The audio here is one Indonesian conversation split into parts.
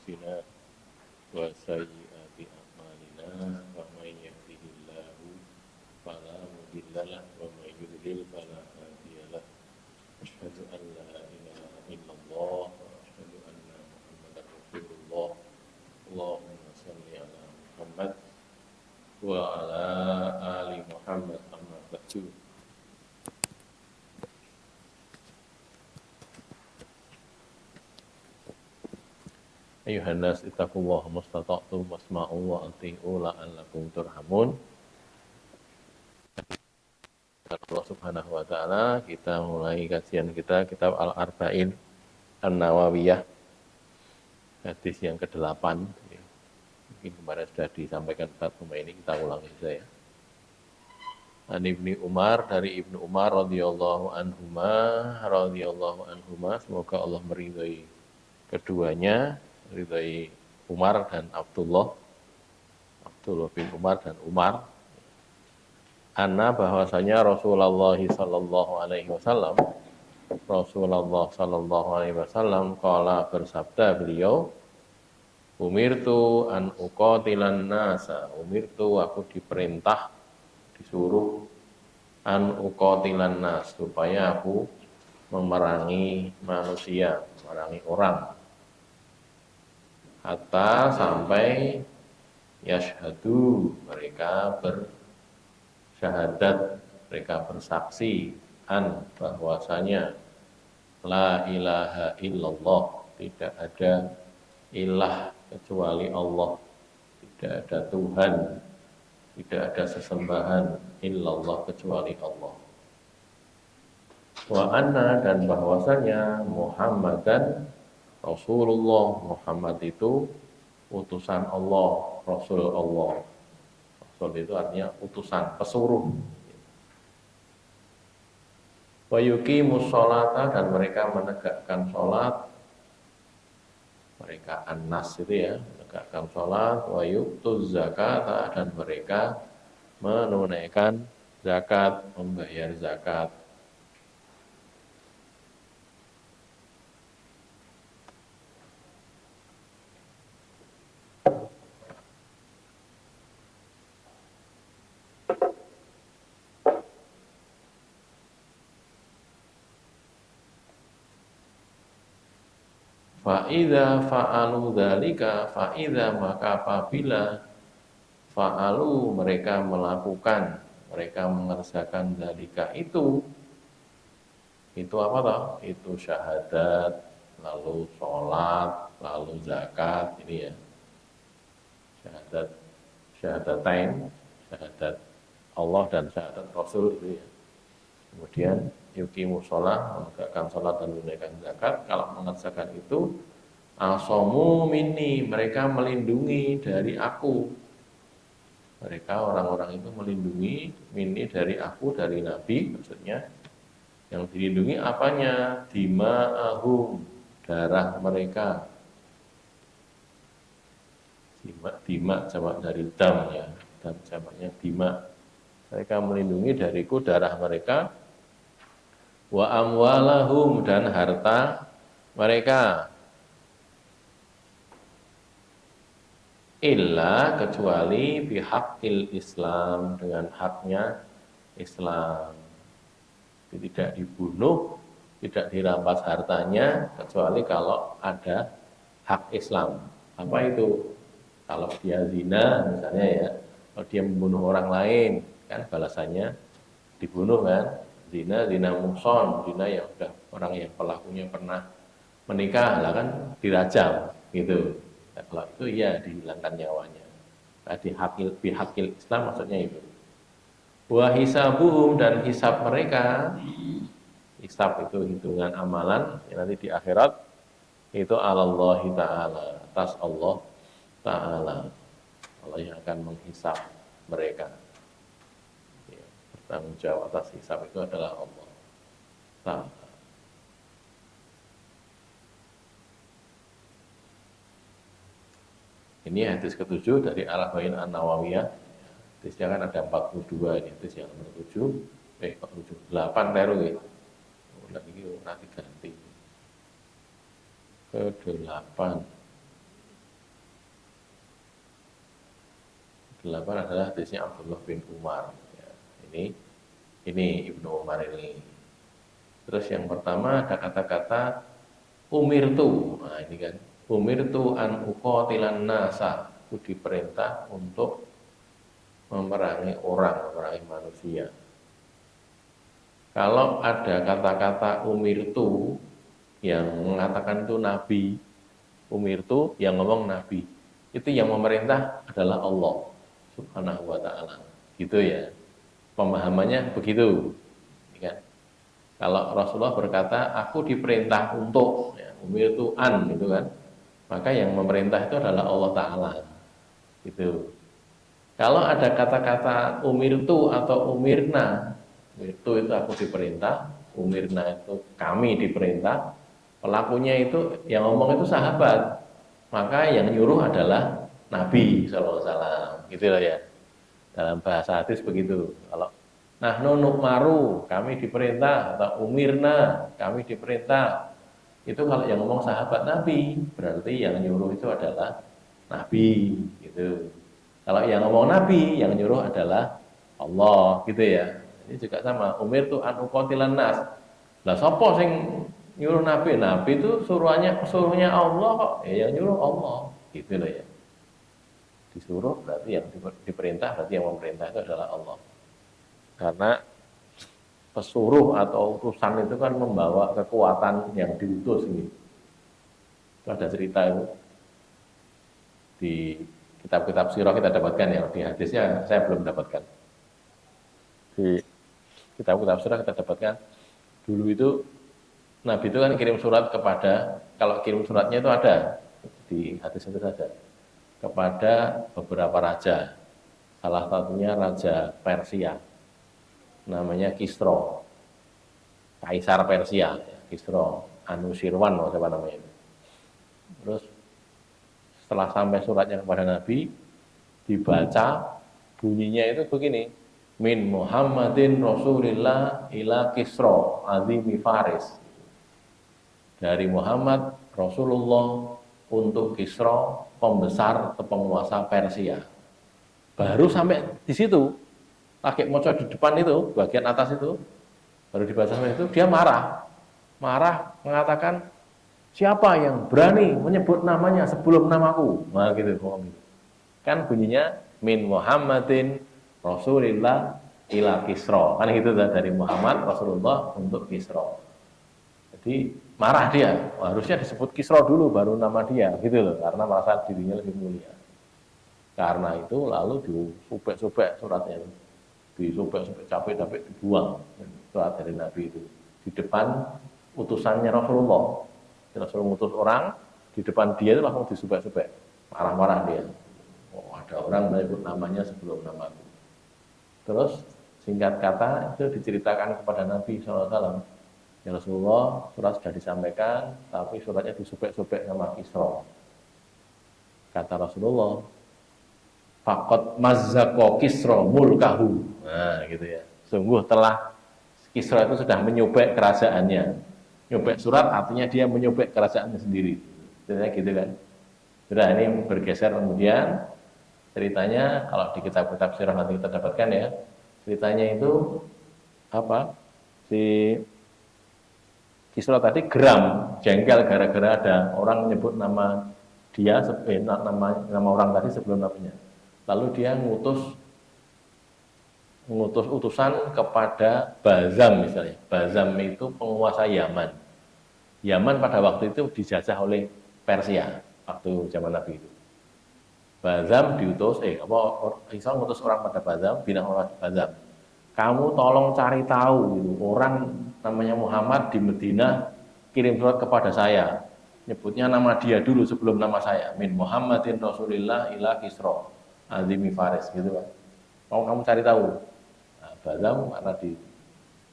أنفسنا وسيئات أعمالنا ومن يهده الله فلا مضل له ومن يضلل فلا هادي له أشهد أن لا إله إلا الله وأشهد أن محمدا رسول الله اللهم صل على محمد وعلى آل محمد أما بعد Ayuhan nas ittaqullaha mastata'tum wasma'u wa ati'u la'allakum turhamun. Allah Subhanahu wa taala, kita mulai kajian kita kitab Al-Arba'in An-Nawawiyah. Hadis yang ke-8. Mungkin kemarin sudah disampaikan Ustaz ini, kita ulangi saja ya. An Ibnu Umar, dari Ibnu Umar radhiyallahu anhuma, semoga Allah meridhai keduanya, ridhai Umar dan Abdullah bin Umar dan Umar. Anna, bahwasanya Rasulullah sallallahu alaihi wasallam qala, bersabda beliau, umirtu an uqatilan nasa, umirtu, aku diperintah, disuruh, an uqatilan nas, supaya aku memerangi manusia, memerangi orang, hatta sampai yashhadu, mereka bersyahadat, mereka bersaksi, an, bahwasanya la ilaha illallah, tidak ada ilah kecuali Allah, tidak ada Tuhan, tidak ada sesembahan illallah kecuali Allah. Wa anna, dan bahwasanya Muhammadan Rasulullah, Muhammad itu utusan Allah, Rasul Allah. Rasul itu artinya utusan, pesuruh. Wa yuqimus sholata, dan mereka menegakkan sholat. Mereka an-nas itu ya, menegakkan sholat. Wa yu'tuz zakata, dan mereka menunaikan zakat, membayar zakat. Fa'idha fa'alu dzalika, fa'idha, maka apabila fa'alu, mereka melakukan, mereka mengerjakan dzalika itu apa toh? Itu syahadat, lalu sholat, lalu zakat, ini ya. Syahadatain, syahadat Allah dan syahadat Rasul itu ya. Kemudian yuqimus sholat, menegakkan sholat dan menunaikan zakat. Kalau mengerjakan itu, asomu minni, mereka melindungi dari aku. Mereka orang-orang itu melindungi minni, dari aku, dari Nabi, maksudnya. Yang dilindungi apanya? Dima'ahum, darah mereka. Dima jamak dari dam ya, dan jamaknya dima. Mereka melindungi dariku darah mereka. Wa amwalahum, dan harta mereka. Illa, kecuali bihaqqil Islam, dengan haknya Islam. Tidak dibunuh, tidak dirampas hartanya, kecuali kalau ada hak Islam. Apa itu? Kalau dia zina misalnya ya, kalau dia membunuh orang lain, kan balasannya dibunuh kan? Zina muhson, zina yang sudah orang yang pelakunya pernah menikah, lah kan dirajam gitu. Nah, kalau itu ya dihilangkan nyawanya. Tadi bihaqil Islam maksudnya itu. Wa hisabuhum, dan hisab mereka, hisab itu hitungan amalan yang nanti di akhirat, itu alallahi ta'ala, atas Allah ta'ala. Allah yang akan menghisab mereka. Ya, bertanggung jawab atas hisab itu adalah Allah ta'ala. Ini hadis ke-7 dari Al-Arba'in An-Nawawiyah. Hadisnya kan ada 42, ini hadis yang nomor 7, 8 teru ya. Lagi nanti ganti. Ke-8. 8 adalah hadisnya Abdullah bin Umar. Ya, ini Ibnu Umar ini. Terus yang pertama ada kata-kata umirtu. Nah ini kan, umirtu an uqatilan nasa. Itu diperintah untuk memerangi orang, memerangi manusia. Kalau ada kata-kata umirtu yang mengatakan itu Nabi, umirtu yang ngomong Nabi, itu yang memerintah adalah Allah Subhanahu wa ta'ala. Gitu ya. Pemahamannya begitu. Kan? Kalau Rasulullah berkata, aku diperintah untuk, ya, umirtu an, gitu kan. Maka yang memerintah itu adalah Allah Ta'ala. Gitu. Kalau ada kata-kata umirtu atau umirna, umirtu itu aku diperintah, umirna itu kami diperintah, pelakunya itu yang ngomong itu sahabat, maka yang nyuruh adalah Nabi SAW, gitu loh ya. Dalam bahasa hadis begitu. Kalau nahnu nu'maru, kami diperintah, atau umirna, kami diperintah, itu kalau yang ngomong sahabat Nabi, berarti yang nyuruh itu adalah Nabi, gitu. Kalau yang ngomong Nabi, yang nyuruh adalah Allah, gitu ya. Ini juga sama, umirtu an uqatilan nas. Lah sapa sing nyuruh Nabi? Nabi itu suruhnya Allah kok. Ya yang nyuruh Allah, gitu loh ya. Disuruh berarti yang diperintah, berarti yang memerintah itu adalah Allah. Karena pesuruh atau utusan itu kan membawa kekuatan yang diutus ini. Itu ada cerita itu di kitab-kitab sirah kita dapatkan ya, di hadisnya saya belum dapatkan. Di kitab-kitab sirah kita dapatkan, dulu itu Nabi itu kan kirim surat kepada, kalau kirim suratnya itu ada, di hadis itu ada, kepada beberapa raja. Salah satunya Raja Persia, namanya Kisro, Kaisar Persia, Kisro, Anushirwan, apa namanya itu. Terus setelah sampai suratnya kepada Nabi, dibaca, bunyinya itu begini, min Muhammadin Rasulillah ila Kisro azimi Faris. Dari Muhammad Rasulullah untuk Kisro, pembesar atau penguasa Persia. Baru sampai di situ, lagi moco di depan itu, bagian atas itu, baru dibaca sampai itu, dia marah. Marah mengatakan, siapa yang berani menyebut namanya sebelum namaku? Nah gitu, kan bunyinya min Muhammadin Rasulillah ila Kisro. Kan gitu dari Muhammad Rasulullah untuk Kisro. Jadi marah dia, harusnya disebut Kisro dulu baru nama dia, gitu loh, karena merasa dirinya lebih mulia. Karena itu lalu disobek-sobek suratnya, disobek-sobek, capek-capek dibuang surat dari Nabi itu di depan utusannya Rasulullah. Rasulullah mengutus orang, di depan dia itu langsung disobek-sobek, marah-marah dia. Oh, ada orang menyebut namanya sebelum namaku. Terus singkat kata itu diceritakan kepada Nabi SAW. Ya Rasulullah, surat sudah disampaikan, tapi suratnya disobek-sobek sama Kisro. Kata Rasulullah, faqad mazzaqo Kisro mulkahu. Nah, gitu ya. Sungguh telah Kisro itu sudah menyobek kerajaannya. Nyobek surat artinya dia menyobek kerajaannya sendiri. Ceritanya gitu kan. Sudah ini bergeser kemudian ceritanya kalau di kitab-kitab sirah nanti kita dapatkan ya. Ceritanya itu apa? Si Kisra tadi geram, jengkel gara-gara ada orang menyebut nama dia, nama orang tadi sebelum namanya. Lalu dia ngutus utusan kepada Bazam misalnya. Bazam itu penguasa Yaman. Yaman pada waktu itu dijajah oleh Persia waktu zaman Nabi itu. Bazam diutus, Isa ngutus orang pada Bazam, bilang orang Bazam, kamu tolong cari tahu gitu, orang namanya Muhammad di Madinah kirim surat kepada saya. Nyebutnya nama dia dulu sebelum nama saya. Min Muhammadin Rasulillah ila Kisro azimi Faris gitu kan. Kamu cari tahu. Bazam karena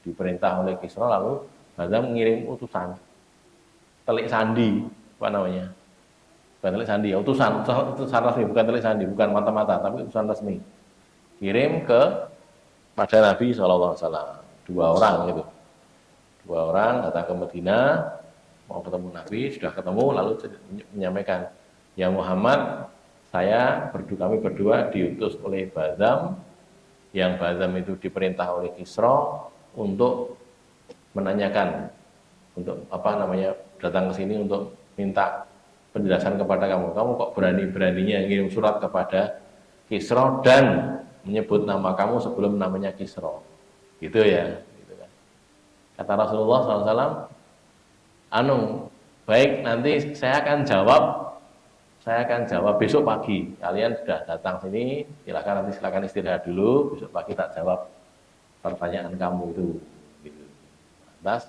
diperintah oleh Kisra, lalu Bazam mengirim utusan telik sandi, apa namanya? Bukan telik sandi, ya, utusan resmi, bukan telik sandi, bukan mata-mata, tapi utusan resmi. Kirim pada Nabi SAW, 2 orang gitu. 2 orang datang ke Madinah, mau ketemu Nabi, sudah ketemu, lalu menyampaikan, ya Muhammad, kami berdua diutus oleh Bazam, yang Bazam itu diperintah oleh Kisra untuk menanyakan, untuk datang ke sini untuk minta penjelasan kepada kamu. Kamu kok berani-beraninya ngirim surat kepada Kisra dan menyebut nama kamu sebelum namanya Kisra, gitu ya. Gitu kan. Kata Rasulullah SAW, baik, nanti saya akan jawab besok pagi. Kalian sudah datang sini, silakan istirahat dulu. Besok pagi tak jawab pertanyaan kamu itu. Gitu. Lantas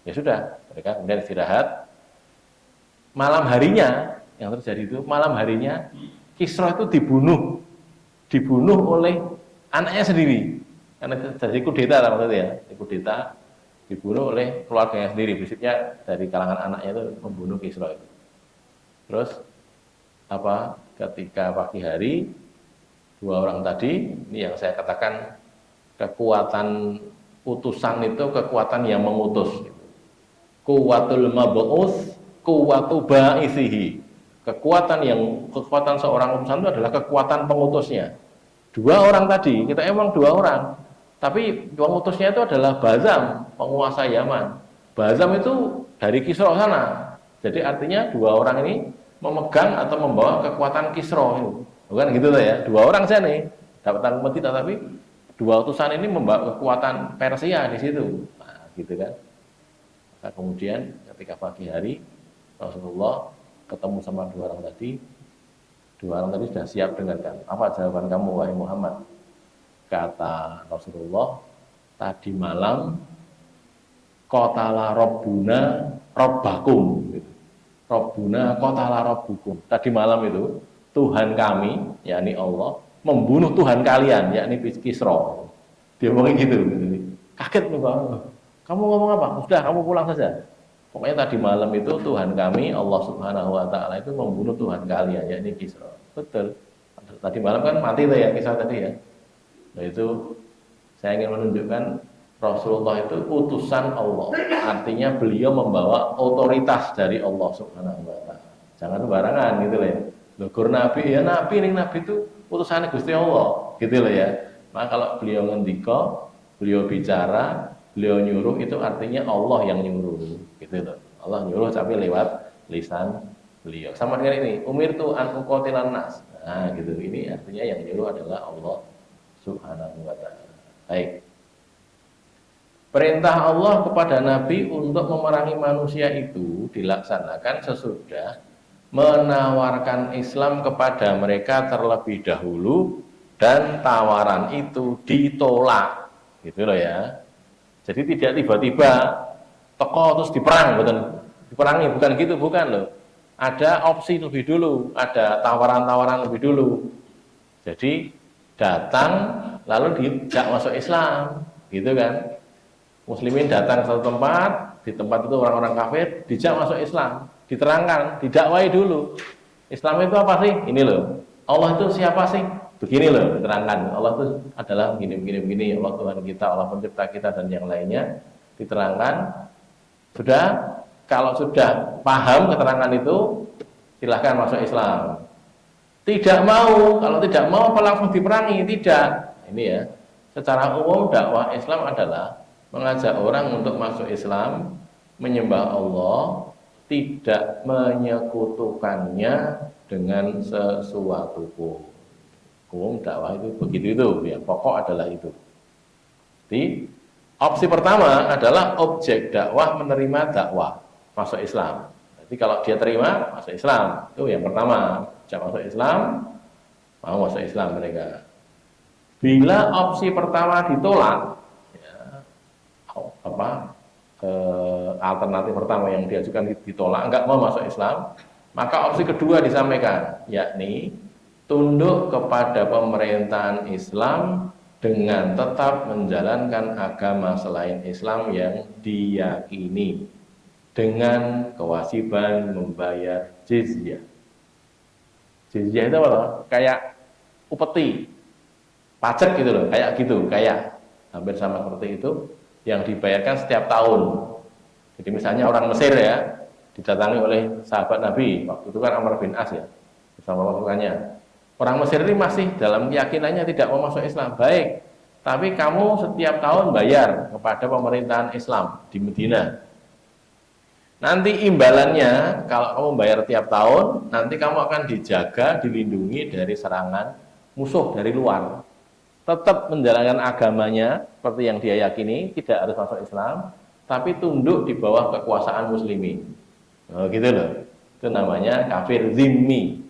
ya sudah, mereka kemudian istirahat. Malam harinya yang terjadi itu, Kisra itu dibunuh oleh anaknya sendiri. Karena terjadi kudeta maksudnya, kudeta, dibunuh oleh keluarganya sendiri. Prinsipnya dari kalangan anaknya itu membunuh Kisra itu. Terus ketika pagi hari, dua orang tadi, ini yang saya katakan kekuatan utusan itu kekuatan yang mengutus. Kuwatul mab'us, kuwatu ba'ithihi. Kekuatan seorang utusan itu adalah kekuatan pengutusnya. Dua orang tadi, kita emang dua orang, tapi pengutusnya itu adalah Bazam, penguasa Yaman. Bazam itu dari Kisra sana. Jadi artinya dua orang ini memegang atau membawa kekuatan Kisra itu. Bukan gitu ya. Dua orang saja nih, dapat Madinah, tapi dua utusan ini membawa kekuatan Persia di situ. Nah, gitu kan. Nah, kemudian ketika pagi hari Rasulullah ketemu sama dua orang tadi sudah siap dengarkan. Apa jawaban kamu wahai Muhammad? Kata Rasulullah, tadi malam qatala rabbuna rabbakum. Rabbuna qatala rabbukum. Tadi malam itu Tuhan kami, yakni Allah, membunuh Tuhan kalian, yakni Kisra. Dia ngomong gitu. Kaget nih, Pak. Kamu ngomong apa? Sudah, kamu pulang saja. Pokoknya tadi malam itu Tuhan kami, Allah Subhanahu wa Ta'ala itu membunuh Tuhan kalian, yakni Kisra. Betul. Tadi malam kan mati tuh ya Kisra tadi ya. Nah itu saya ingin menunjukkan Rasulullah itu utusan Allah. Artinya beliau membawa otoritas dari Allah Subhanahu wa Ta'ala. Jangan sembarangan gitu loh ya. Logur Nabi, ya Nabi itu utusannya Gusti Allah, gitu loh ya. Maka kalau beliau ngendika, beliau bicara, beliau nyuruh, itu artinya Allah yang nyuruh, gitu loh. Allah nyuruh tapi lewat lisan beliau. Sama dengan ini, umirtu an uqatilan nas. Nah, gitu. Ini artinya yang nyuruh adalah Allah Subhanahu wa Ta'ala. Baik. Perintah Allah kepada Nabi untuk memerangi manusia itu dilaksanakan sesudah menawarkan Islam kepada mereka terlebih dahulu dan tawaran itu ditolak, gitu loh ya. Jadi tidak tiba-tiba teko terus diperangi, bukan gitu, bukan loh. Ada opsi lebih dulu, ada tawaran-tawaran lebih dulu. Jadi datang lalu dijak masuk Islam, gitu kan. Muslimin datang ke satu tempat, di tempat itu orang-orang kafir, dijak masuk Islam, diterangkan, didakwai dulu. Islam itu apa sih? Ini loh. Allah itu siapa sih? Begini loh, diterangkan. Allah itu adalah begini. Allah Tuhan kita, Allah pencipta kita dan yang lainnya. Diterangkan. Kalau sudah paham keterangan itu, silahkan masuk Islam. Tidak mau, kalau tidak mau apa langsung diperangi? Tidak. Ini ya. Secara umum dakwah Islam adalah mengajak orang untuk masuk Islam, menyembah Allah, tidak menyekutukannya dengan sesuatu pun. Umum dakwah itu begitu itu, ya pokok adalah itu. Jadi opsi pertama adalah objek dakwah menerima dakwah masuk Islam. Jadi kalau dia terima masuk Islam, itu yang pertama. Jangan masuk Islam, mau masuk Islam mereka. Bila opsi pertama ditolak, alternatif pertama yang diajukan ditolak, enggak mau masuk Islam, maka opsi kedua disampaikan, yakni tunduk kepada pemerintahan Islam dengan tetap menjalankan agama selain Islam yang diyakini dengan kewajiban membayar jizyah. Jizyah itu apa? Kayak upeti, pajak gitu loh, kayak hampir sama seperti itu, yang dibayarkan setiap tahun. Jadi misalnya orang Mesir ya, didatangi oleh sahabat Nabi, waktu itu kan Amr bin As ya, bersama pasukannya. Orang Mesir ini masih dalam keyakinannya tidak mau masuk Islam. Baik, tapi kamu setiap tahun bayar kepada pemerintahan Islam di Medina. Nanti imbalannya, kalau kamu bayar tiap tahun, nanti kamu akan dijaga, dilindungi dari serangan musuh dari luar. Tetap menjalankan agamanya seperti yang dia yakini, tidak harus masuk Islam, tapi tunduk di bawah kekuasaan muslimin. Oh, gitu loh. Itu namanya kafir zimmi.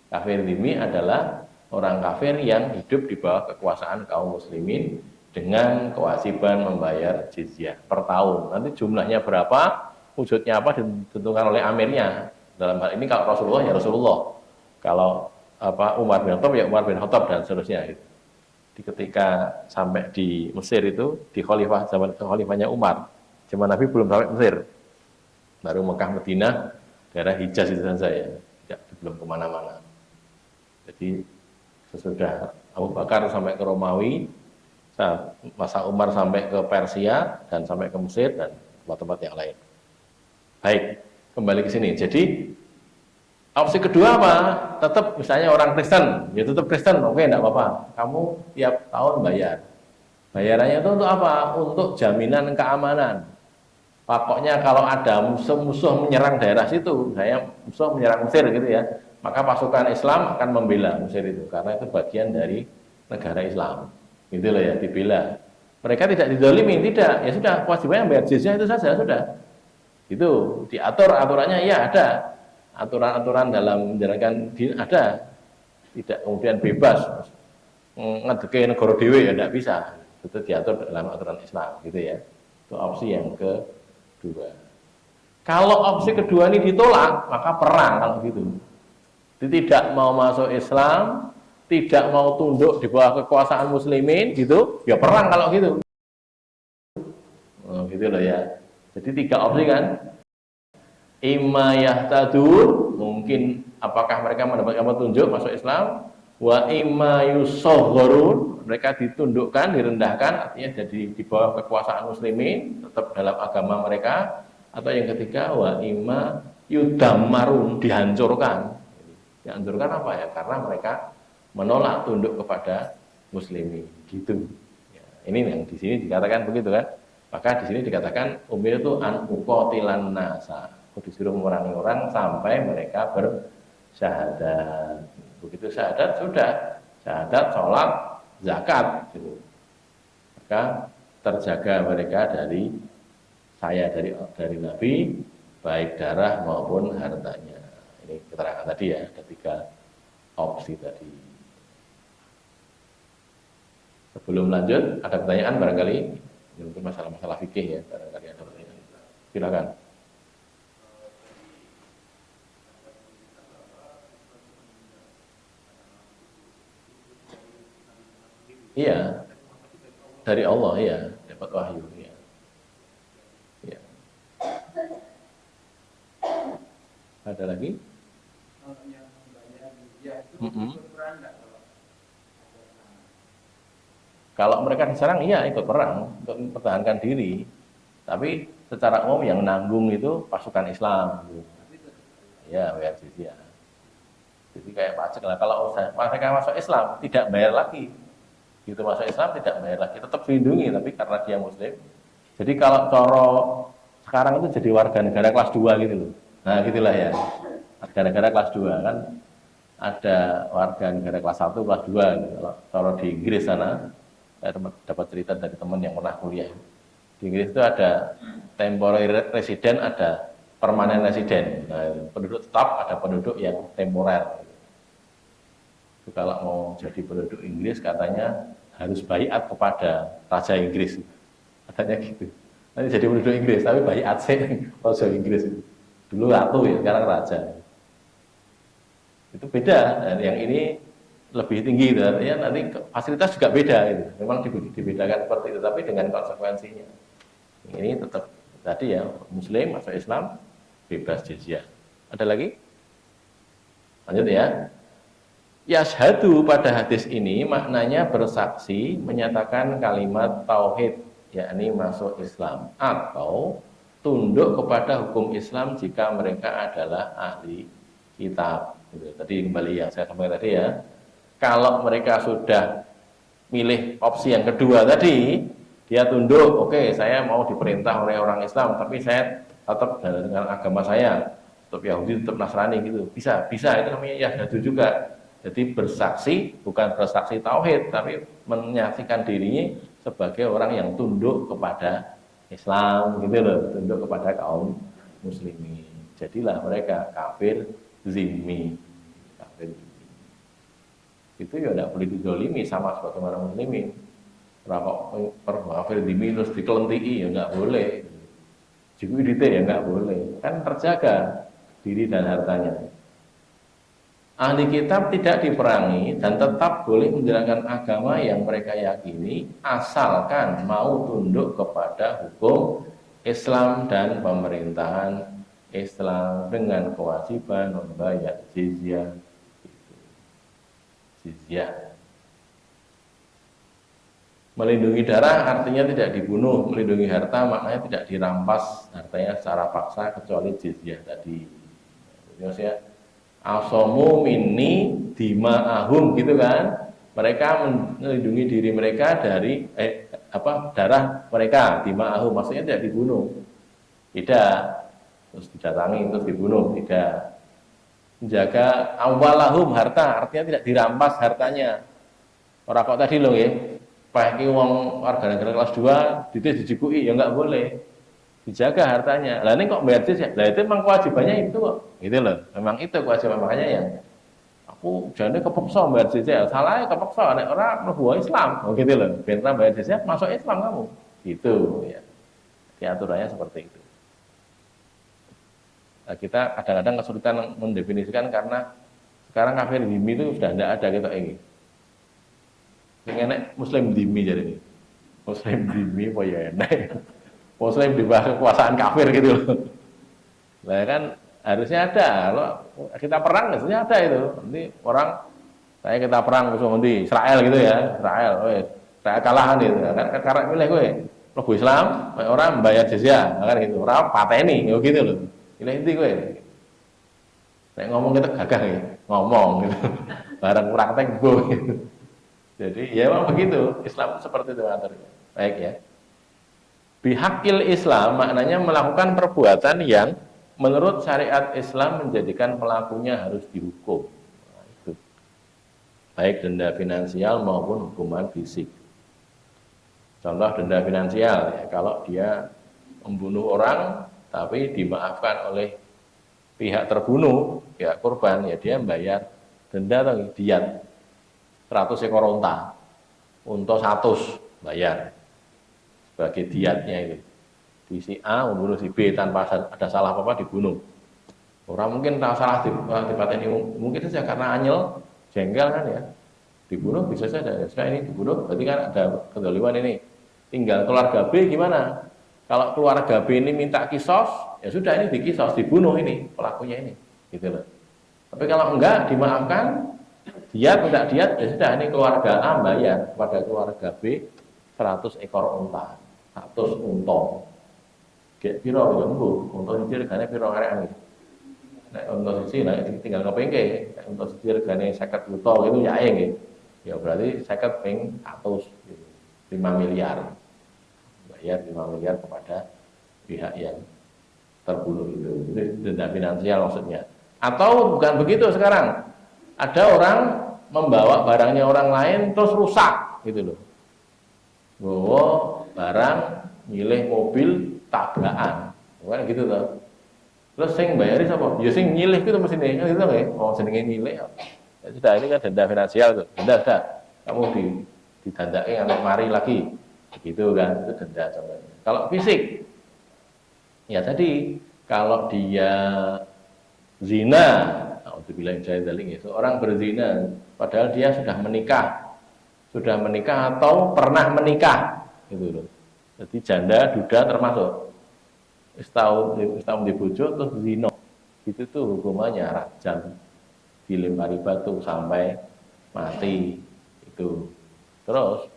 Kafir zimmi adalah orang kafir yang hidup di bawah kekuasaan kaum muslimin dengan kewajiban membayar jizyah per tahun. Nanti jumlahnya berapa, wujudnya apa ditentukan oleh amirnya. Dalam hal ini kalau Rasulullah ya Rasulullah. Kalau Umar bin Khattab ya Umar bin Khattab dan seterusnya gitu. Ketika sampai di Mesir itu di khalifah zaman khalifahnya Umar, zaman Nabi belum sampai Mesir, baru Mekah Madinah, daerah Hijaz itu saja ya, tidak belum kemana-mana. Jadi sesudah Abu Bakar sampai ke Romawi, masa Umar sampai ke Persia dan sampai ke Mesir dan tempat-tempat yang lain. Baik, kembali ke sini. Jadi opsi kedua apa? Tetap misalnya orang Kristen, ya tetap Kristen, oke, enggak apa-apa. Kamu tiap tahun bayar. Bayarannya itu untuk apa? Untuk jaminan keamanan. Pokoknya kalau ada musuh-musuh menyerang daerah situ, saya musuh menyerang Mesir gitu ya, maka pasukan Islam akan membela Mesir itu, karena itu bagian dari negara Islam. Gitu loh ya, dibela. Mereka tidak dizalimi, tidak. Ya sudah, kewajibannya bayar jizyah itu saja, sudah. Itu diatur aturannya, ya ada. Aturan-aturan dalam menjalankan din ada, tidak kemudian bebas ngedeke negara dewe ya tidak bisa, itu diatur dalam aturan Islam gitu ya. Itu opsi yang kedua. Kalau opsi kedua ini ditolak, maka perang kalau gitu. Tidak mau masuk Islam, tidak mau tunduk di bawah kekuasaan muslimin gitu, ya perang kalau gitu. Gitu loh ya. Jadi 3 opsi kan. Imma yahtadun, mungkin apakah mereka mendapatkan petunjuk masuk Islam, wa imma yusaghharun, mereka ditundukkan, direndahkan, artinya jadi di bawah kekuasaan muslimin, tetap dalam agama mereka, atau yang ketiga wa imma yudammarun, dihancurkan. Dihancurkan apa ya? Karena mereka menolak tunduk kepada muslimin, gitu. Ya, ini yang di sini dikatakan begitu kan? Maka di sini dikatakan umil itu an uqatilan nasa. Disuruh memerangi orang sampai mereka bersyahadat. Begitu syahadat sudah, syahadat, sholat, zakat, gitu. Maka terjaga mereka dari dari Nabi, baik darah maupun hartanya. Ini keterangan tadi ya, ada 3 opsi tadi. Sebelum lanjut, ada pertanyaan barangkali, mungkin masalah-masalah fikih ya, barangkali ada pertanyaan. Silakan. Iya, dari Allah ya, dapat wahyu ya. Ya. Ada lagi? Kalau mereka diserang, iya ikut perang untuk mempertahankan diri. Tapi secara umum yang nanggung itu pasukan Islam. Ya, bayar jizyah. Jadi kayak pajak lah. Kalau mereka masuk Islam, tidak bayar lagi. Gitu masuk Islam tidak bayar lagi, tetap dilindungi, tapi karena dia Muslim. Jadi kalau coro sekarang itu jadi warga negara kelas 2 gitu loh. Nah gitulah ya, warga negara kelas 2 kan ada warga negara kelas 1, kelas 2 gitu. Kalau coro di Inggris sana, saya dapat cerita dari teman yang pernah kuliah. Di Inggris itu ada temporary resident, ada permanent resident. Nah, penduduk tetap, ada penduduk yang temporer. Kalau mau jadi penduduk Inggris katanya harus baiat kepada Raja Inggris, katanya gitu. Nanti jadi penduduk Inggris, tapi baiat sih Raja Inggris itu. Dulu ratu ya, sekarang raja. Itu beda, dan yang ini lebih tinggi, artinya nanti fasilitas juga beda itu. Memang dibedakan seperti itu, tapi dengan konsekuensinya. Ini tetap tadi ya, Muslim masuk Islam bebas jizyah. Ada lagi? Lanjut ya. Yashhadu pada hadis ini maknanya bersaksi, menyatakan kalimat tauhid, yakni masuk Islam, atau tunduk kepada hukum Islam jika mereka adalah ahli kitab. Gitu. Tadi kembali yang saya sampaikan tadi ya, kalau mereka sudah milih opsi yang kedua tadi, dia tunduk, oke, saya mau diperintah oleh orang Islam, tapi saya tetap dengan agama saya, tetap Yahudi, tetap Nasrani gitu. Bisa, itu namanya yahdadu juga. Jadi bersaksi, bukan bersaksi tauhid, tapi menyaksikan dirinya sebagai orang yang tunduk kepada Islam, gitu loh, tunduk kepada kaum muslimin. Jadilah mereka kafir zimmi. Kafir zimmi. Itu ya tidak boleh dizolimi sama sebagaimana muslimin. Kafir zimmi terus dikelentii ya nggak boleh. Juga ya nggak boleh. Kan terjaga diri dan hartanya. Ahli kitab tidak diperangi dan tetap boleh menjalankan agama yang mereka yakini asalkan mau tunduk kepada hukum Islam dan pemerintahan Islam dengan kewajiban membayar jizyah. Jizyah. Melindungi darah artinya tidak dibunuh, melindungi harta maknanya tidak dirampas hartanya secara paksa kecuali jizyah tadi. Maksudnya asomu minni dima'ahum gitu kan, mereka melindungi diri mereka dari darah mereka dima'ahum, maksudnya tidak dibunuh, tidak terus didatangi terus dibunuh, tidak. Menjaga awalahum harta artinya tidak dirampas hartanya. Orang kok tadi loh ya, pakai uang warga negara kelas 2 dijikui ya nggak boleh, dijaga hartanya. Lah ini kok bayar jizyah? Lah itu memang kewajibannya itu kok. Gitu loh. Memang itu kewajiban, makanya ya. Aku jane kepeksa bayar jizyah. Salahnya kepeksa nek ora mlebu Islam. Oh gitu loh. Ben bayar jizyah masuk Islam kamu. Gitu ya. Aturannya seperti itu. Nah, kita kadang-kadang kesulitan mendefinisikan karena sekarang kafir dhimmi itu sudah tidak ada gitu ini. Ini muslim dhimmi jadi ini. Muslim dhimmi apa ya enak. Muslim di bawah kekuasaan kafir gitu loh. Nah kan harusnya ada. Kalau kita perang harusnya ada itu. Nanti orang kita perang musuh nanti Israel gitu ya. Israel kalahan gitu. Kan karena milih gue lebu Islam, orang membayar jizyah, kan gitu. Orang pateni gitu loh. Milih inti gue. Nek ngomong kita gagah ya, ngomong gitu. Barang praktek gue gitu. Jadi ya memang begitu. Islam seperti itu aturnya. Baik ya. Bihakil Islam maknanya melakukan perbuatan yang menurut syariat Islam menjadikan pelakunya harus dihukum. Nah, itu. Baik denda finansial maupun hukuman fisik. Contoh denda finansial ya, kalau dia membunuh orang tapi dimaafkan oleh pihak terbunuh, pihak korban, ya dia membayar denda atau diat 100 ekor unta. Unta 100 bayar sebagai diatnya itu. Di si A membunuh si B tanpa ada salah apa-apa dibunuh. Orang mungkin tak salah dipateni, mungkin saja karena anyel, jengkel kan ya. Dibunuh bisa saja. Sudah ini dibunuh, berarti kan ada kedoliman ini. Tinggal keluarga B gimana? Kalau keluarga B ini minta kisos, ya sudah ini dikisos, dibunuh ini pelakunya ini. Gitu loh. Tapi kalau enggak dimaafkan, diat tidak diat, ya sudah ini keluarga A bayar kepada keluarga B 100 ekor unta. 100 unta. Kayak piro ya mbuh, unta siji regane piro arekan iki. Nek unta siji nek tinggal ngepengke, nek unta siji regane 50 juta gitu ya nggih. Ya berarti 50 ping 100 gitu. 5 miliar. Bayar 5 miliar kepada pihak yang terbunuh itu. Itu denda finansial maksudnya. Atau bukan begitu sekarang. Ada orang membawa barangnya orang lain terus rusak gitu loh. Bawa barang, milih mobil tabrakan, kan gitu loh. Terus sing bayari siapa? Ya sing nyilih itu mesti nih, gitu nggak? Oh senengnya nyilih. Ya sudah ini kan denda finansial tuh, denda sudah. Kamu didandai anak mari lagi, gitu kan? Itu denda contohnya. Kalau fisik, ya tadi kalau dia zina, untuk bilang saya daling itu orang berzina, padahal dia sudah menikah atau pernah menikah, gitu loh. Jadi janda, duda termasuk. Setahun dibujuk terus zina. Itu tuh hukumannya rajam, dilempari batu sampai mati. Itu. Terus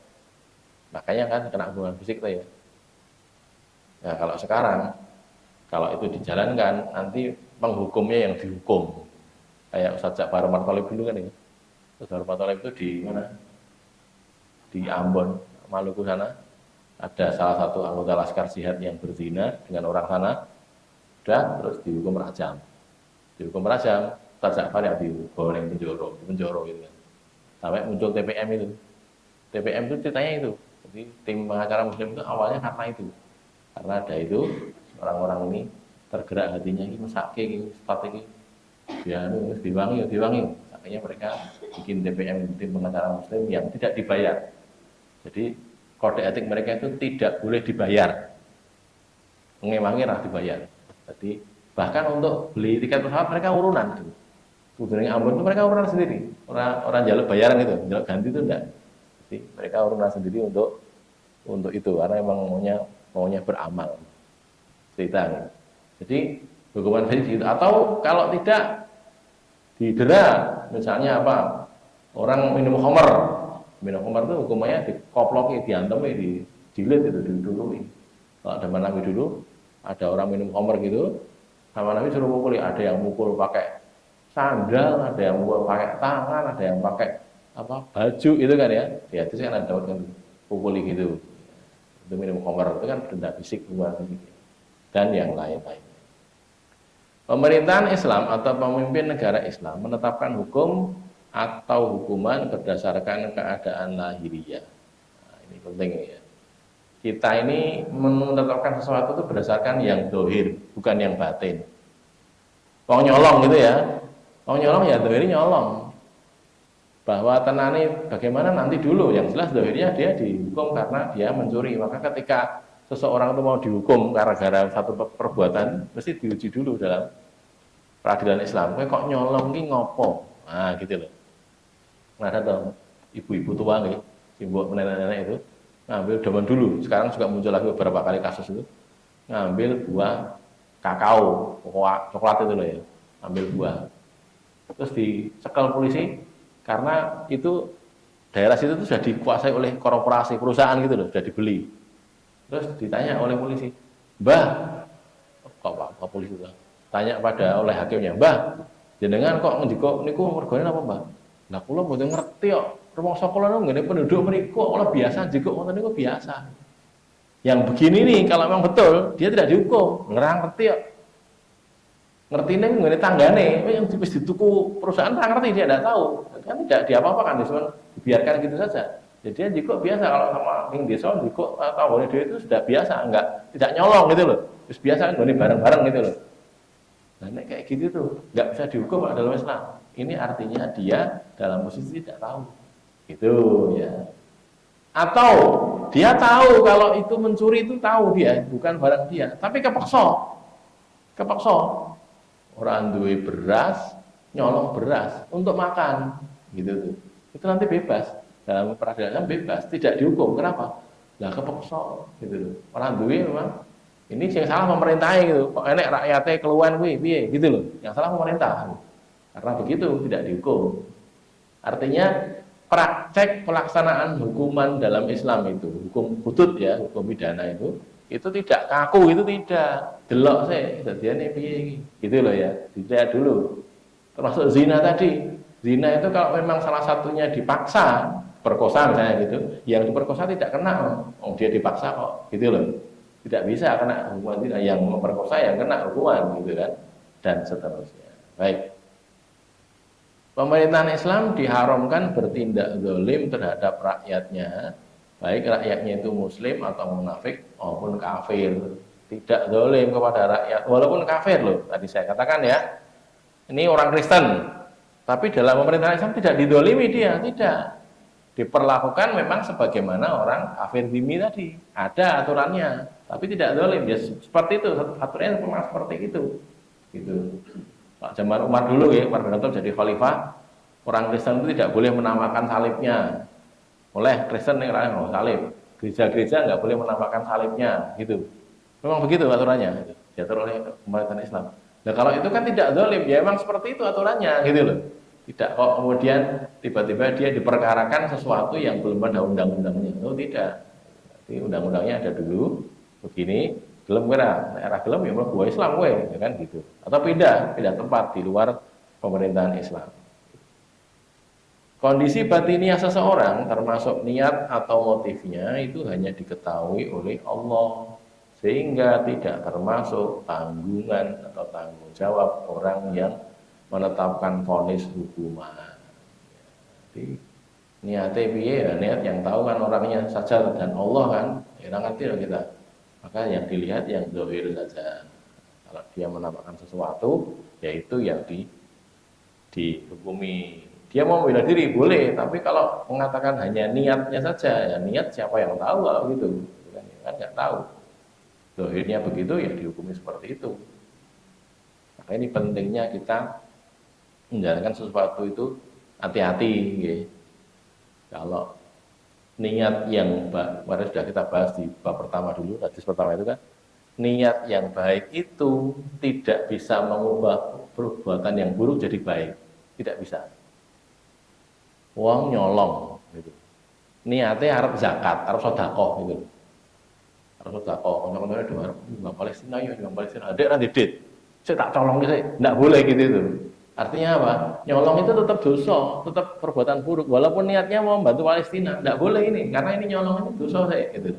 makanya kan kena hubungan fisik tuh ya. Nah, kalau sekarang Kalau itu dijalankan, nanti penghukumnya yang dihukum. Kayak Ustaz Ja'far Umar Thalib dulu kan ya. Ustaz Ja'far Umar Thalib itu di mana? Di Ambon, Maluku sana. Ada salah satu anggota Laskar Jihad yang berzina dengan orang sana. Sudah, terus dihukum rajam. Dihukum rajam, Ustaz Ja'far yang dibawa di penjara gitu kan. Sampai muncul TPM itu. TPM itu ceritanya itu. Jadi tim pengacara Muslim itu awalnya karena itu. Karena ada itu, orang-orang ini tergerak hatinya ini mesake ini strategi ya diwangi. Akhirnya mereka bikin TPM, tim pengacara Muslim yang tidak dibayar. Jadi kode etik mereka itu tidak boleh dibayar, mengewangi lah dibayar. Jadi bahkan untuk beli tiket pesawat mereka urunan. Kemudian Ambon itu mereka urunan sendiri, orang jaluk bayaran itu, jaluk ganti itu enggak. Jadi mereka urunan sendiri untuk itu karena emang maunya beramal. Cerita gitu. Jadi hukuman hadis itu, atau kalau tidak didera, misalnya apa, orang minum khamr itu hukumannya dikoploki, diantemi, dijilid itu didului. Kalau zaman Nabi dulu ada orang minum khamr gitu, sama Nabi suruh mukuli, ada yang mukul pakai sandal, ada yang mukul pakai tangan, ada yang pakai baju itu kan ya. Ya itu kan ada kan pukuli gitu. Itu minum khamr itu kan denda fisik dan yang lain-lain. Pemerintahan Islam atau pemimpin negara Islam menetapkan hukum atau hukuman berdasarkan keadaan lahiriah. Nah, ini penting ya. Kita ini menetapkan sesuatu itu berdasarkan yang dohir, bukan yang batin. Wong nyolong gitu ya. Wong nyolong ya dohirnya nyolong. Bahwa tenani bagaimana nanti dulu, yang jelas dohirnya dia dihukum karena dia mencuri. Maka ketika seseorang itu mau dihukum gara-gara satu perbuatan, mesti diuji dulu dalam peradilan Islam. Kok nyolong ini ngopo? Nah gitu loh. Nah ada dong ibu-ibu tua nih, simbol nenek-nenek itu ngambil zaman dulu. Sekarang juga muncul lagi beberapa kali kasus itu, ngambil buah kakao, coklat itu loh ya, ambil buah, terus dicekal polisi karena itu daerah situ tuh sudah dikuasai oleh korporasi perusahaan gitu loh, sudah dibeli. Terus ditanya oleh polisi, Mbah, kok polisi itu? Tanya pada oleh hakimnya, Mbah, jenengan kok ngendika niku mergane napa, Mbah? Lah kula mboten ngerti kok. Rumangsa kula niku nggene penduduk mriku kok biasa jiko ngoten niku biasa. Yang begini nih kalau memang betul, dia tidak dihukum, ngerti kok. Ngertine nggone tanggane, yang wis dituku perusahaan tak ngerti, dia tidak tahu. Kan tidak diapa-apakan, cuma dibiarkan gitu saja. Jadi dia jiko biasa kalau sama ning desa jiko tanggane dhewe itu sudah biasa, tidak nyolong gitu loh. Terus biasa kan nggone bareng-bareng gitu loh. Nah, kayak gitu tuh nggak bisa dihukum dalam Islam. Ini artinya dia dalam posisi tidak tahu, gitu ya. Atau dia tahu kalau itu mencuri itu tahu dia bukan barang dia, tapi kepeksa. Orang duwe beras nyolong beras untuk makan, gitu tuh. Itu nanti bebas dalam peradilan bebas, tidak dihukum. Kenapa? Lah kepeksa, gitu tuh. Orang duwe memang. Ini yang salah pemerintahnya gitu. Kok enek rakyatnya keluhan piye gitu loh. Yang salah pemerintah. Karena begitu tidak dihukum. Artinya praktek pelaksanaan hukuman dalam Islam itu, hukum hudud ya, hukum pidana itu tidak kaku, itu tidak. Delok sih, jadiane piye gitu loh ya. Dilihat dulu. Termasuk zina tadi. Zina itu kalau memang salah satunya dipaksa, perkosa misalnya gitu, yang diperkosa tidak kena. Oh, dia dipaksa kok, gitu loh. Tidak bisa kena hukuman, yang memperkosa yang kena hukuman gitu kan, dan seterusnya. Baik. Pemerintahan Islam diharamkan bertindak zalim terhadap rakyatnya, baik rakyatnya itu muslim atau munafik maupun kafir. Tidak zalim kepada rakyat walaupun kafir loh. Tadi saya katakan ya. Ini orang Kristen, tapi dalam pemerintahan Islam tidak dizalimi dia, tidak. Diperlakukan memang sebagaimana orang kafir dhimmi tadi. Ada aturannya, tapi tidak zalim. Ya seperti itu, aturannya memang seperti itu. Gitu. Pak zaman Umar dulu ya, Umar bin Khattab jadi khalifah, orang Kristen itu tidak boleh menamakan salibnya. Oleh Kristen yang lain salib. Gereja-gereja nggak boleh menamakan salibnya, gitu. Memang begitu aturannya, gitu. Diatur oleh pemerintahan Islam. Nah kalau itu kan tidak zalim, ya memang seperti itu aturannya, gitu loh. Tidak kok kemudian tiba-tiba dia diperkarakan sesuatu yang belum ada undang-undangnya. Oh tidak. Jadi undang-undangnya ada dulu begini, Gelem kira, nek ora gelem ya mlebu Islam kowe, ya kan gitu. Atau pindah tempat di luar pemerintahan Islam. Kondisi batiniah seseorang termasuk niat atau motifnya itu hanya diketahui oleh Allah, sehingga tidak termasuk tanggungan atau tanggung jawab orang yang menetapkan vonis hukuman. Jadi niatnya piye ya, niat yang tahu kan orangnya saja dan Allah kan, ya ngerti lah kita. Maka yang dilihat yang zahir saja. Kalau dia menampakkan sesuatu, yaitu yang dihukumi. Dia mau bela diri boleh, tapi kalau mengatakan hanya niatnya saja, ya niat siapa yang tahu kalau gitu, kan nggak tahu. Zahirnya begitu ya dihukumi seperti itu. Maka ini pentingnya kita menjalankan sesuatu itu hati-hati. Okay. Kalau niat yang baik, sudah kita bahas di bab pertama dulu, hadis pertama itu kan, niat yang baik itu tidak bisa mengubah perbuatan yang buruk jadi baik, tidak bisa. Uang nyolong, gitu. Niatnya harap zakat, harap sodakoh, gitu. Harap sodakoh, orang-orang itu harap nyumbang Palestina, ya nyumbang Palestina, adek nanti dit, saya tak colong saya, tidak boleh gitu itu. Artinya apa? Nyolong itu tetap dosa, tetap perbuatan buruk, walaupun niatnya mau membantu Palestina, tidak boleh ini, karena ini nyolong ini dosa saya, gitu.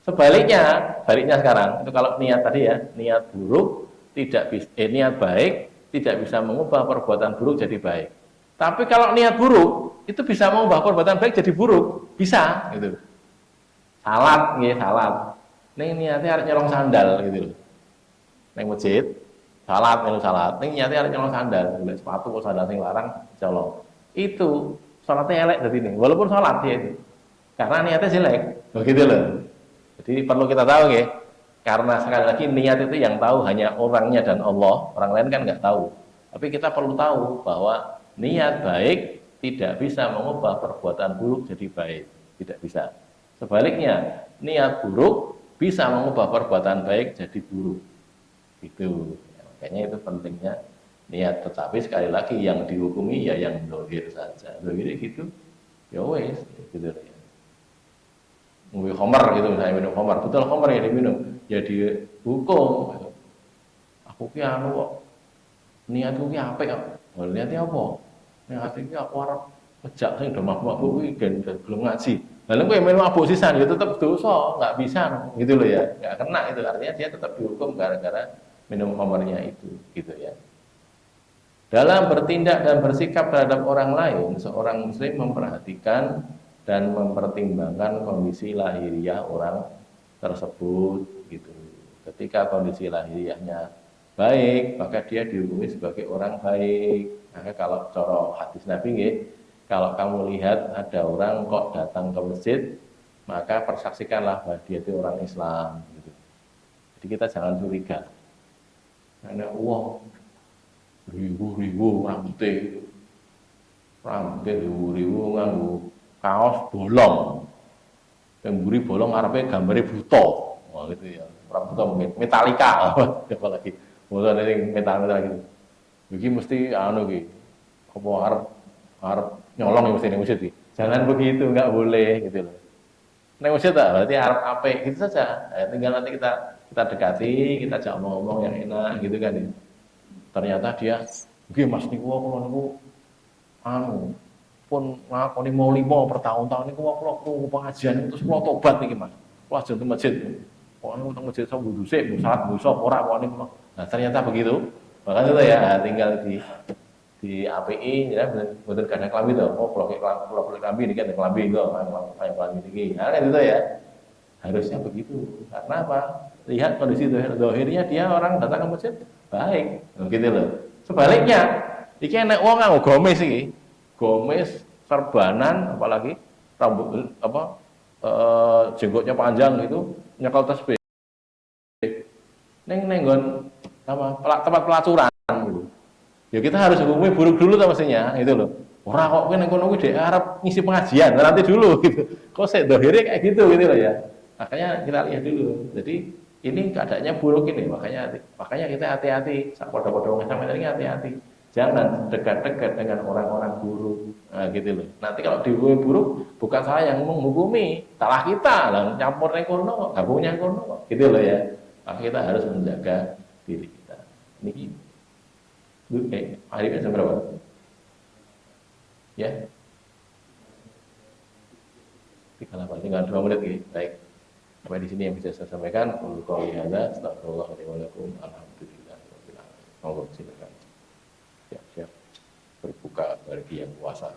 Sebaliknya sekarang, itu kalau niat tadi ya, niat buruk tidak bisa, niat baik tidak bisa mengubah perbuatan buruk jadi baik. Tapi kalau niat buruk itu bisa mengubah perbuatan baik jadi buruk, bisa gitu. Salat, nggih salat. Ning niatnya arep nyolong sandal gitu loh. Ning masjid, salat melu salat. Ning niatnya arep nyolong sandal, golek sepatu kok sandal sing larang colong. Itu salatnya elek dadi ning, walaupun salat ya itu. Karena niatnya jelek. Begitu loh. Jadi perlu kita tahu nggih. Karena sekali lagi niat itu yang tahu hanya orangnya dan Allah, orang lain kan nggak tahu. Tapi kita perlu tahu bahwa niat baik tidak bisa mengubah perbuatan buruk jadi baik, tidak bisa. Sebaliknya, niat buruk bisa mengubah perbuatan baik jadi buruk. Itu, makanya itu pentingnya niat. Tetapi sekali lagi yang dihukumi ya yang zahir saja. Zahirnya gitu, ya wes, gitu ya. Ngombe khamar gitu, misalnya minum khamar, betul khamar yang diminum, ya dihukum. Aku ki anu kok niatku ki apik kok. Niatnya apa? Niatnya ki aku arep ngejak sing do mabuk-mabuk kuwi gen belum ngaji. Lalu kowe minum mabuk sisan ya tetep dosa, enggak bisa gitu loh ya. Enggak kena itu, artinya dia tetap dihukum gara-gara minum khamarnya itu, gitu ya. Dalam bertindak dan bersikap terhadap orang lain, seorang muslim memperhatikan dan mempertimbangkan kondisi lahiriah orang tersebut gitu. Ketika kondisi lahiriahnya baik, maka dia dihukumi sebagai orang baik. Maka kalau cara hadis Nabi nggih, kalau kamu lihat ada orang kok datang ke masjid, maka persaksikanlah bahwa dia itu orang Islam gitu. Jadi kita jangan curiga. Karena uang ribu-ribu rambutnya ribu-ribu nganggo kaos bolong. Yang buri bolong arepnya gambarnya buta. Wah gitu ya. Rambutnya mungkin Metallica apalagi. Mulane ning metal-metal gitu. Iki mesti anu iki. Apa arep nyolong ya mesti ning masjid iki. Jangan begitu, enggak boleh gitu loh. Ning masjid berarti arep apik gitu saja. Tinggal nanti kita dekati, kita ajak ngomong yang enak gitu kan ya. Ternyata dia, nggih Mas niku kula niku anu pun ngakoni mau 5 per tahun-tahun niku kula krungu pengajian terus kula tobat niki Mas. Kula ajeng teng masjid. Kok niku teng masjid sok wudu sik, salat dosa ora kok niku. Nah, ternyata begitu. Bahkan itu ya tinggal di API ya mboten kadang klambi to. Oh, kula boleh klambi niki ada klambi kok, klambi niki. Nah, kan itu ya. Harusnya begitu. Karena apa? Lihat kondisi zahirnya dia orang datang ke masjid baik, gitu loh. Sebaliknya, iki nek wong nganggo gomis iki. Gomis, serbanan, apalagi rambut apa jenggotnya panjang gitu, nyekel tasbih. Ning nggon tempat pelacuran gitu. Ya kita harus hukumi buruk dulu ta mestinya, gitu loh. Ora kok kowe ning kono kuwi dhek arep ngisi pengajian, nanti dulu gitu. Kok sik zahire kayak gitu loh ya. Makanya kita lihat dulu. Jadi ini keadaannya buruk ini, makanya kita hati-hati. Pada-pada orang sampai tadi hati-hati. Jangan dekat-dekat dengan orang-orang buruk, nah, gitu loh. Nanti kalau dihukumi buruk, bukan saya yang menghukumi, salah kita lah. Nyampur ning kono, gabung yang kono, gitu loh ya. Maka kita harus menjaga diri kita. Ini hari jam berapa? Ya, 38, tinggal 2 menit ya. Baik. Sampai di sini yang bisa saya sampaikan. Qul hadza astaghfirullah li wa lakum. Alhamdulillah. Monggo silakan. Siap-siap berbuka bagi yang puasa.